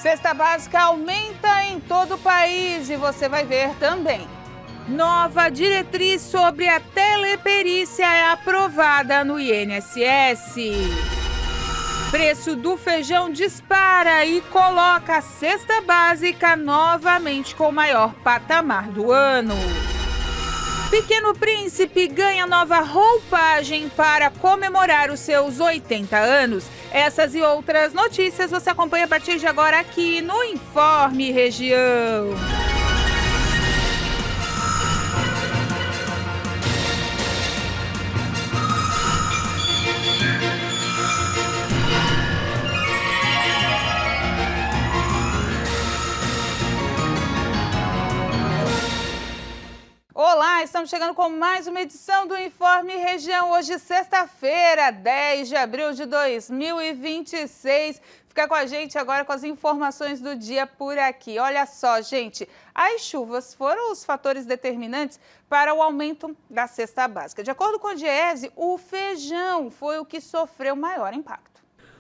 Cesta básica aumenta em todo o país e você vai ver também. Nova diretriz sobre a teleperícia é aprovada no INSS. Preço do feijão dispara e coloca a cesta básica novamente com o maior patamar do ano. Pequeno Príncipe ganha nova roupagem para comemorar os seus 80 anos. Essas e outras notícias você acompanha a partir de agora aqui no Informe Região. Olá, estamos chegando com mais uma edição do Informe Região. Hoje, sexta-feira, 10 de abril de 2026. Fica com a gente agora com as informações do dia por aqui. Olha só, gente, as chuvas foram os fatores determinantes para o aumento da cesta básica. De acordo com o Diese, o feijão foi o que sofreu maior impacto.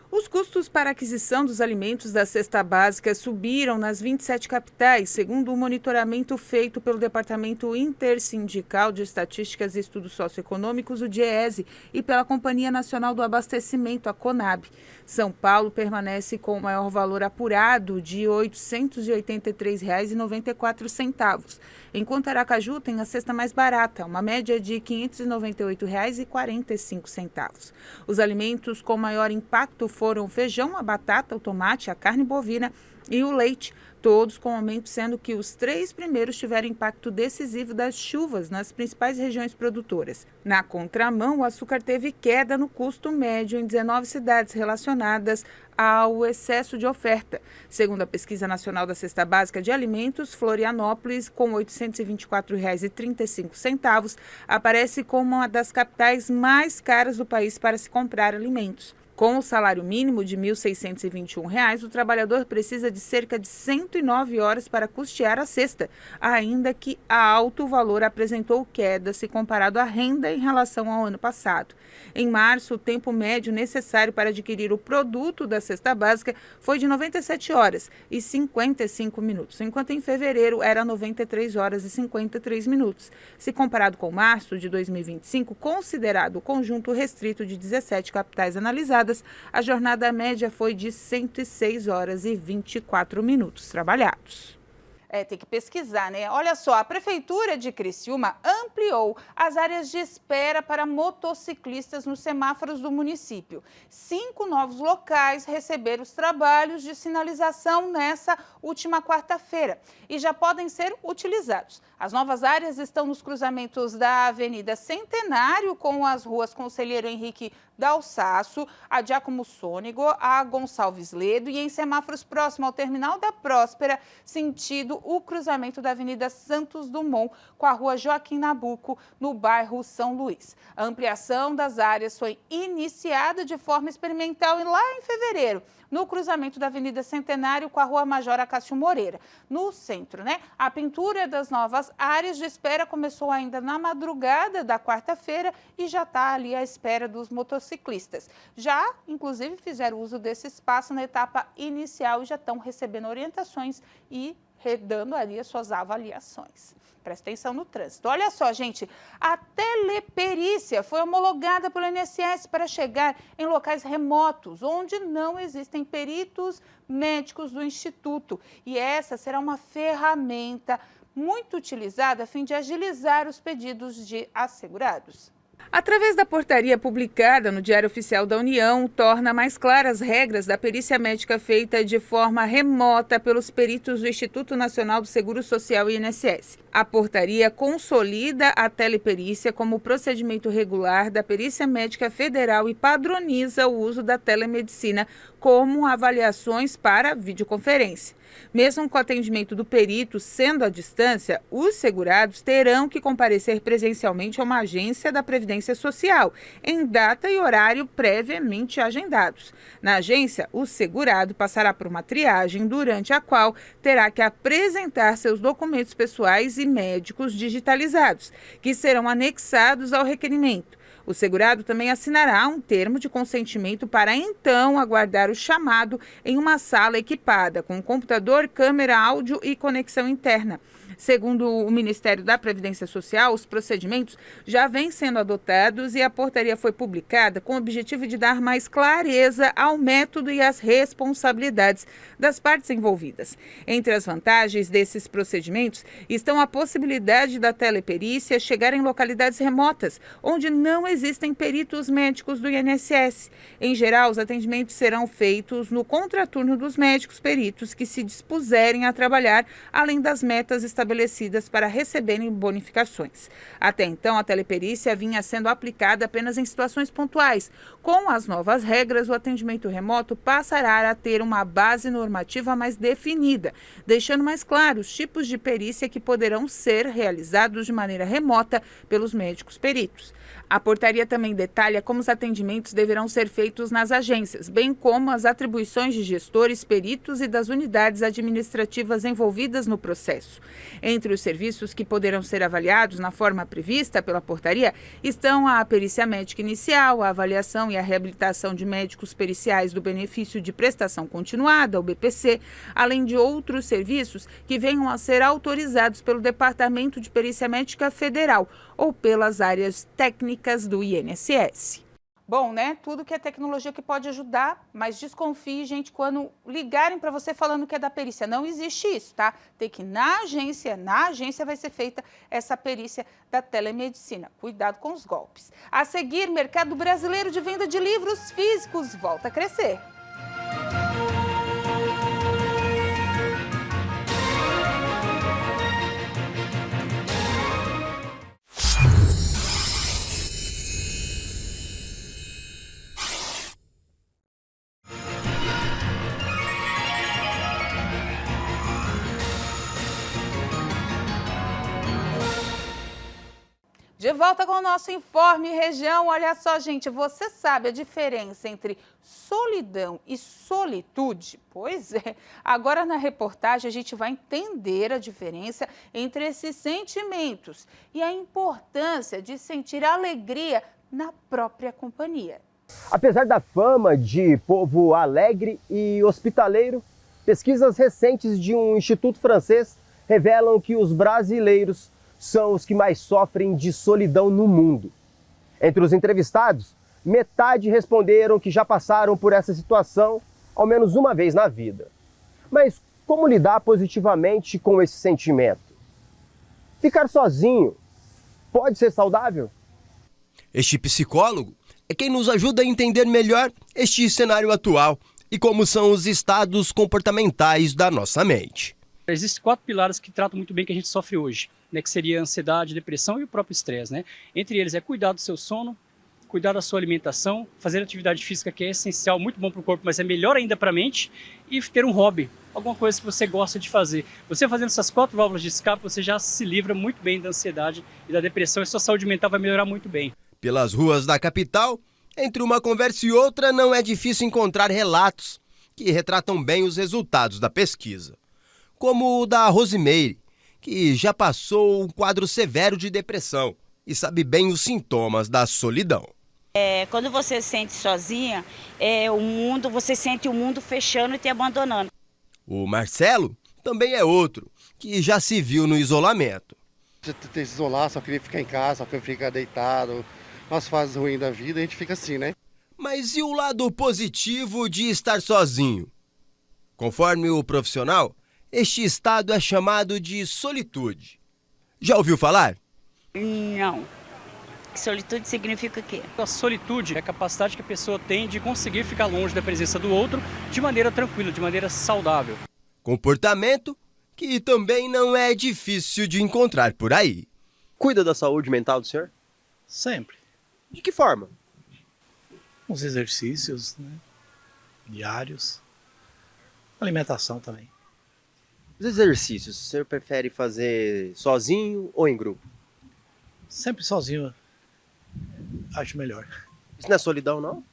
Os custos para a aquisição dos alimentos da cesta básica subiram nas 27 capitais, segundo o monitoramento feito pelo Departamento Intersindical de Estatísticas e Estudos Socioeconômicos, o Diese, e pela Companhia Nacional do Abastecimento, a Conab. São Paulo permanece com o maior valor apurado de R$ 883,94, enquanto Aracaju tem a cesta mais barata, uma média de R$ 598,45. Os alimentos com maior impacto foram o feijão, a batata, o tomate, a carne bovina e o leite, todos com aumento, sendo que os três primeiros tiveram impacto decisivo das chuvas nas principais regiões produtoras. Na contramão, o açúcar teve queda no custo médio em 19 cidades relacionadas ao excesso de oferta. Segundo a Pesquisa Nacional da Cesta Básica de Alimentos, Florianópolis, com R$ 824,35, aparece como uma das capitais mais caras do país para se comprar alimentos. Com o salário mínimo de R$ 1.621, o trabalhador precisa de cerca de 109 horas para custear a cesta, ainda que a alto valor apresentou queda se comparado à renda em relação ao ano passado. Em março, o tempo médio necessário para adquirir o produto da cesta básica foi de 97 horas e 55 minutos, enquanto em fevereiro era 93 horas e 53 minutos. Se comparado com março de 2025, considerado o conjunto restrito de 17 capitais analisadas, a jornada média foi de 106 horas e 24 minutos trabalhados. Tem que pesquisar, né? Olha só, a Prefeitura de Criciúma ampliou as áreas de espera para motociclistas nos semáforos do município. 5 novos locais receberam os trabalhos de sinalização nessa última quarta-feira e já podem ser utilizados. As novas áreas estão nos cruzamentos da Avenida Centenário com as ruas Conselheiro Henrique Dalsaço, a Giacomo Sônego, a Gonçalves Ledo e em semáforos próximo ao Terminal da Próspera, sentido o cruzamento da Avenida Santos Dumont com a Rua Joaquim Nabuco, no bairro São Luís. A ampliação das áreas foi iniciada de forma experimental lá em fevereiro, no cruzamento da Avenida Centenário com a Rua Major Acácio Moreira. No centro, né? A pintura das novas áreas de espera começou ainda na madrugada da quarta-feira e já está ali à espera dos motociclistas. Já, inclusive, fizeram uso desse espaço na etapa inicial e já estão recebendo orientações e dando ali as suas avaliações. Presta atenção no trânsito. Olha só, gente, a teleperícia foi homologada pelo INSS para chegar em locais remotos, onde não existem peritos médicos do Instituto. E essa será uma ferramenta muito utilizada a fim de agilizar os pedidos de assegurados. Através da portaria publicada no Diário Oficial da União, torna mais claras as regras da perícia médica feita de forma remota pelos peritos do Instituto Nacional do Seguro Social e INSS. A portaria consolida a teleperícia como procedimento regular da Perícia Médica Federal e padroniza o uso da telemedicina como avaliações para videoconferência. Mesmo com o atendimento do perito sendo à distância, os segurados terão que comparecer presencialmente a uma agência da Previdência Social, em data e horário previamente agendados. Na agência, o segurado passará por uma triagem, durante a qual terá que apresentar seus documentos pessoais e médicos digitalizados, que serão anexados ao requerimento. O segurado também assinará um termo de consentimento para então aguardar o chamado em uma sala equipada com computador, câmera, áudio e conexão interna. Segundo o Ministério da Previdência Social, os procedimentos já vêm sendo adotados e a portaria foi publicada com o objetivo de dar mais clareza ao método e às responsabilidades das partes envolvidas. Entre as vantagens desses procedimentos estão a possibilidade da teleperícia chegar em localidades remotas, onde não existem peritos médicos do INSS. Em geral, os atendimentos serão feitos no contraturno dos médicos peritos que se dispuserem a trabalhar, além das metas estabelecidas para receberem bonificações. Até então, a teleperícia vinha sendo aplicada apenas em situações pontuais. Com as novas regras, o atendimento remoto passará a ter uma base normativa mais definida, deixando mais claro os tipos de perícia que poderão ser realizados de maneira remota pelos médicos peritos. A portaria também detalha como os atendimentos deverão ser feitos nas agências, bem como as atribuições de gestores, peritos e das unidades administrativas envolvidas no processo. Entre os serviços que poderão ser avaliados na forma prevista pela portaria estão a perícia médica inicial, a avaliação e a reabilitação de médicos periciais do benefício de prestação continuada, o BPC, além de outros serviços que venham a ser autorizados pelo Departamento de Perícia Médica Federal ou pelas áreas técnicas do INSS. Bom, né? Tudo que é tecnologia que pode ajudar, mas desconfie, gente, quando ligarem para você falando que é da perícia. Não existe isso, tá? Tem que ir na agência vai ser feita essa perícia da telemedicina. Cuidado com os golpes. A seguir, mercado brasileiro de venda de livros físicos volta a crescer. De volta com o nosso Informe Região. Olha só, gente, você sabe a diferença entre solidão e solitude? Pois é, agora na reportagem a gente vai entender a diferença entre esses sentimentos e a importância de sentir alegria na própria companhia. Apesar da fama de povo alegre e hospitaleiro, pesquisas recentes de um instituto francês revelam que os brasileiros são os que mais sofrem de solidão no mundo. Entre os entrevistados, metade responderam que já passaram por essa situação ao menos uma vez na vida. Mas como lidar positivamente com esse sentimento? Ficar sozinho pode ser saudável? Este psicólogo é quem nos ajuda a entender melhor este cenário atual e como são os estados comportamentais da nossa mente. Existem 4 pilares que tratam muito bem que a gente sofre hoje, né, que seria a ansiedade, depressão e o próprio estresse, né? Entre eles é cuidar do seu sono, cuidar da sua alimentação, fazer atividade física, que é essencial, muito bom para o corpo, mas é melhor ainda para a mente, e ter um hobby, alguma coisa que você gosta de fazer. Você fazendo essas 4 válvulas de escape, você já se livra muito bem da ansiedade e da depressão, e sua saúde mental vai melhorar muito bem. Pelas ruas da capital, entre uma conversa e outra, não é difícil encontrar relatos que retratam bem os resultados da pesquisa. Como o da Rosimeire, que já passou um quadro severo de depressão e sabe bem os sintomas da solidão. Quando você se sente sozinha, você sente o mundo fechando e te abandonando. O Marcelo também é outro, que já se viu no isolamento. Tem que se isolar, só queria ficar em casa, só queria ficar deitado. Nas fases ruins da vida, a gente fica assim, né? Mas e o lado positivo de estar sozinho? Conforme o profissional, este estado é chamado de solitude. Já ouviu falar? Não. Solitude significa o quê? A solitude é a capacidade que a pessoa tem de conseguir ficar longe da presença do outro de maneira tranquila, de maneira saudável. Comportamento que também não é difícil de encontrar por aí. Cuida da saúde mental do senhor? Sempre. De que forma? Uns exercícios, né, diários. Alimentação também. Os exercícios, o senhor prefere fazer sozinho ou em grupo? Sempre sozinho, acho melhor. Isso não é solidão, não?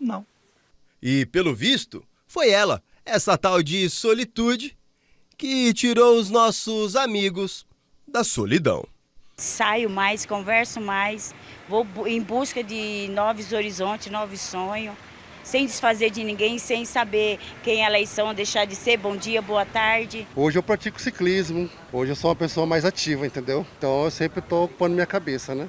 Não. E, pelo visto, foi ela, essa tal de solitude, que tirou os nossos amigos da solidão. Saio mais, converso mais, vou em busca de novos horizontes, novos sonhos, sem desfazer de ninguém, sem saber quem elas são, deixar de ser, bom dia, boa tarde. Hoje eu pratico ciclismo, hoje eu sou uma pessoa mais ativa, entendeu? Então eu sempre estou ocupando minha cabeça, né?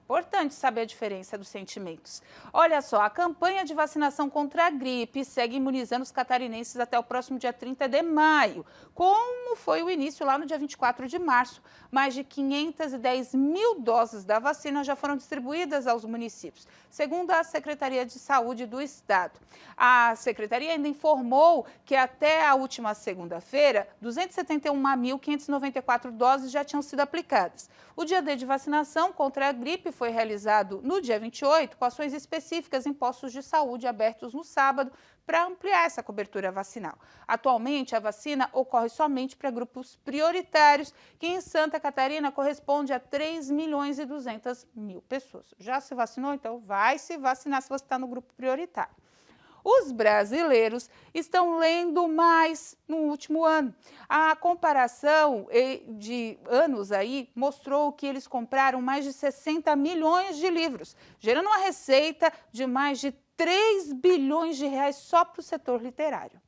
Importante saber a diferença dos sentimentos. Olha só, a campanha de vacinação contra a gripe segue imunizando os catarinenses até o próximo dia 30 de maio, como foi o início lá no dia 24 de março. Mais de 510 mil doses da vacina já foram distribuídas aos municípios, segundo a Secretaria de Saúde do Estado. A Secretaria ainda informou que até a última segunda-feira, 271.594 doses já tinham sido aplicadas. O dia D de vacinação contra a gripe foi realizado no dia 28, com ações específicas em postos de saúde abertos no sábado para ampliar essa cobertura vacinal. Atualmente, a vacina ocorre somente para grupos prioritários, que em Santa Catarina corresponde a 3.200.000 pessoas. Já se vacinou? Então vai se vacinar se você está no grupo prioritário. Os brasileiros estão lendo mais no último ano. A comparação de anos aí mostrou que eles compraram mais de 60 milhões de livros, gerando uma receita de mais de 3 bilhões de reais só para o setor literário.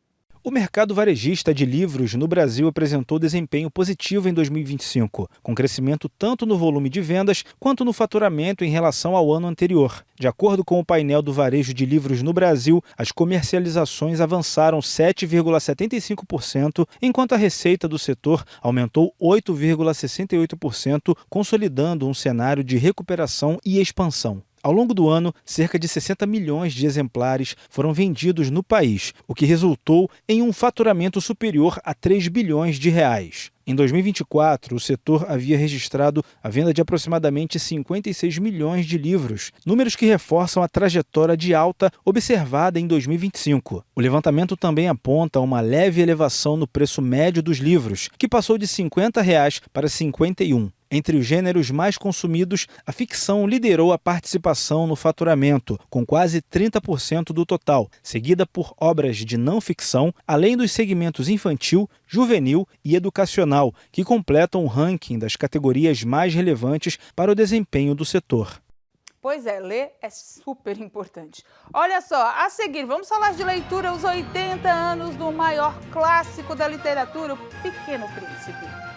O mercado varejista de livros no Brasil apresentou desempenho positivo em 2025, com crescimento tanto no volume de vendas quanto no faturamento em relação ao ano anterior. De acordo com o painel do varejo de livros no Brasil, as comercializações avançaram 7,75%, enquanto a receita do setor aumentou 8,68%, consolidando um cenário de recuperação e expansão. Ao longo do ano, cerca de 60 milhões de exemplares foram vendidos no país, o que resultou em um faturamento superior a 3 bilhões de reais. Em 2024, o setor havia registrado a venda de aproximadamente 56 milhões de livros, números que reforçam a trajetória de alta observada em 2025. O levantamento também aponta uma leve elevação no preço médio dos livros, que passou de R$ 50 para R$ 51. Entre os gêneros mais consumidos, a ficção liderou a participação no faturamento, com quase 30% do total, seguida por obras de não ficção, além dos segmentos infantil, juvenil e educacional, que completam o ranking das categorias mais relevantes para o desempenho do setor. Pois é, ler é super importante. Olha só, a seguir, vamos falar de leitura, os 80 anos do maior clássico da literatura, O Pequeno Príncipe.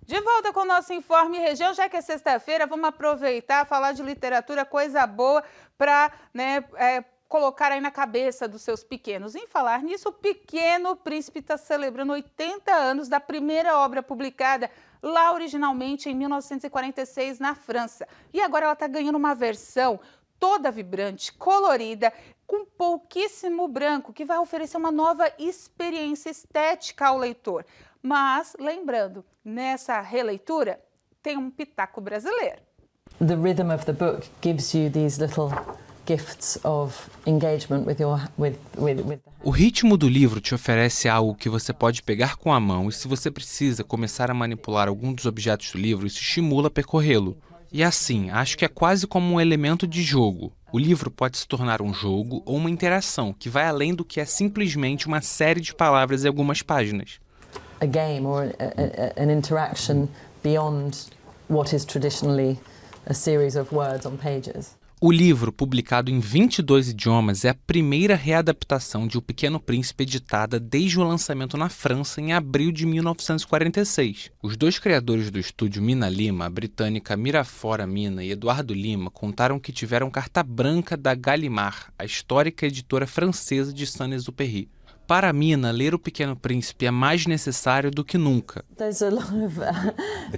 De volta com o nosso Informe Região, já que é sexta-feira, vamos aproveitar, falar de literatura, coisa boa para colocar aí na cabeça dos seus pequenos. Em falar nisso, O Pequeno Príncipe está celebrando 80 anos da primeira obra publicada lá originalmente em 1946 na França. E agora ela está ganhando uma versão toda vibrante, colorida, com pouquíssimo branco, que vai oferecer uma nova experiência estética ao leitor. Mas, lembrando, nessa releitura tem um pitaco brasileiro. The rhythm of the book gives you these little gifts of engagement with O ritmo do livro te oferece algo que você pode pegar com a mão e, se você precisa começar a manipular algum dos objetos do livro, isso estimula a percorrê-lo. E assim, acho que é quase como um elemento de jogo. O livro pode se tornar um jogo ou uma interação que vai além do que é simplesmente uma série de palavras em algumas páginas. a game or an interaction beyond what is traditionally a series of words on pages. O livro, publicado em 22 idiomas, é a primeira readaptação de O Pequeno Príncipe editada desde o lançamento na França em abril de 1946. Os dois criadores do estúdio Mina Lima, a britânica Mirafora Mina e Eduardo Lima, contaram que tiveram carta branca da Gallimard, a histórica editora francesa de Saint-Exupéry. Para Mina, ler O Pequeno Príncipe é mais necessário do que nunca. There's a lot of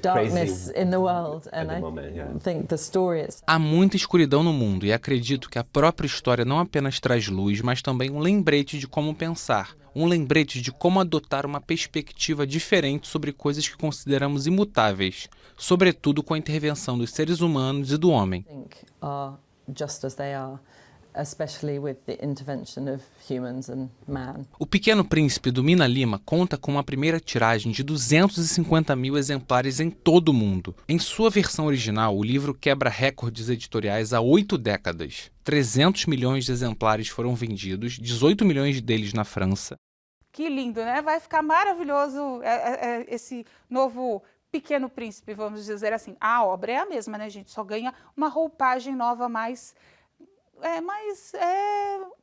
darkness in the world, and I think the story is... Há muita escuridão no mundo e acredito que a própria história não apenas traz luz, mas também um lembrete de como pensar, um lembrete de como adotar uma perspectiva diferente sobre coisas que consideramos imutáveis, sobretudo com a intervenção dos seres humanos e do homem. Are just as they are. especially with the intervention of humans and man. O Pequeno Príncipe, do Mina Lima, conta com uma primeira tiragem de 250 mil exemplares em todo o mundo. Em sua versão original, o livro quebra recordes editoriais há 8 décadas. 300 milhões de exemplares foram vendidos, 18 milhões deles na França. Que lindo, né? Vai ficar maravilhoso esse novo Pequeno Príncipe, vamos dizer assim. A obra é a mesma, né, gente? Só ganha uma roupagem nova mais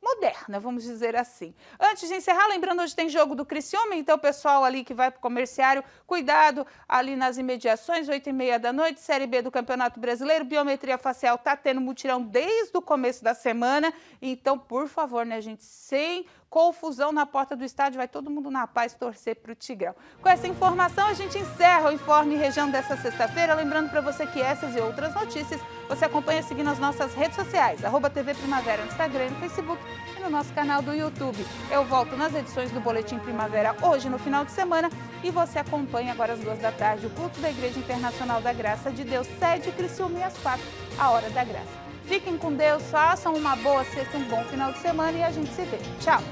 moderna, vamos dizer assim. Antes de encerrar, lembrando, hoje tem jogo do Criciúma, então o pessoal ali que vai para o comerciário, cuidado ali nas imediações, 8h30 da noite, Série B do Campeonato Brasileiro, biometria facial tá tendo mutirão desde o começo da semana, então, por favor, né, gente, sem confusão na porta do estádio, vai todo mundo na paz torcer para o Tigrão. Com essa informação, a gente encerra o Informe Região dessa sexta-feira, lembrando para você que essas e outras notícias você acompanha seguindo as nossas redes sociais, @TV Primavera no Instagram, no Facebook e no nosso canal do YouTube. Eu volto nas edições do Boletim Primavera hoje no final de semana e você acompanha agora às 2 da tarde o culto da Igreja Internacional da Graça de Deus, sede Criciúma, e às 4, a Hora da Graça. Fiquem com Deus, façam uma boa sexta, um bom final de semana e a gente se vê. Tchau!